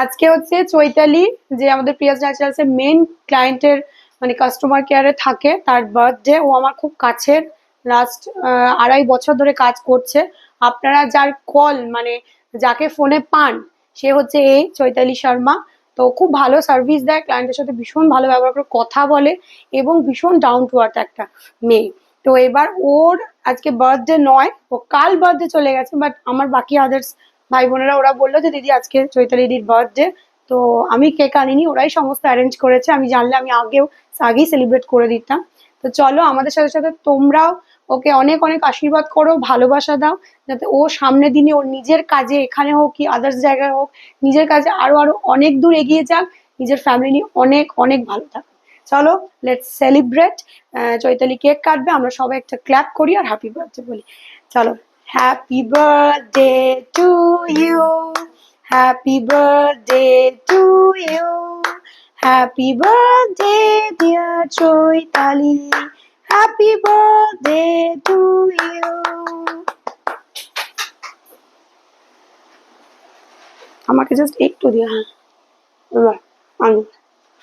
আজকে হচ্ছে চৈতালি, যে আমাদের প্রিয়াস ন্যাচারালস এর মেন ক্লায়েন্টের মানে কাস্টমার কেয়ারে থাকে, তার বার্থডে। ও আমার খুব কাছের, লাস্ট 2.5 বছর ধরে কাজ করছে। আপনারা যার কল মানে যাকে ফোনে পান সে হচ্ছে এই চৈতালি শর্মা। তো খুব ভালো সার্ভিস দেয়, ক্লায়েন্টের সাথে ভীষণ ভালো ব্যবহার করে কথা বলে এবং ভীষণ ডাউন টু আর্থ একটা মেয়ে। তো এবার ওর আজকে বার্থডে নয়, ও কাল বার্থডে চলে গেছে, বাট আমার বাকি আদার্স ভাই বোনেরা ওরা বললো যে দিদি আজকে চৈতালি দিদির বার্থডে। তো আমি কেক আনিনি, ওরাই সমস্ত অ্যারেঞ্জ করেছে। আমি জানলে আমি আগেই সেলিব্রেট করে দিতাম। তো চলো আমাদের সাথে সাথে তোমরাও ওকে অনেক অনেক আশীর্বাদ করো, ভালোবাসা দাও, যাতে ও সামনের দিনে ওর নিজের কাজে এখানে হোক কি আদার্স জায়গায় হোক, নিজের কাজে আরো আরো অনেক দূর এগিয়ে যাক, নিজের ফ্যামিলি নিয়ে অনেক অনেক ভালো থাক। চলো লেটস সেলিব্রেট। চৈতালি কেক কাটবে, আমরা সবাই একটা ক্ল্যাপ করি আর হ্যাপি বার্থডে বলি। চলো, happy birthday to you, happy birthday to you, happy birthday dear Chaitali, happy birthday to you. আমাকে জাস্ট একটু দিও। হ্যাঁ, এবার আমি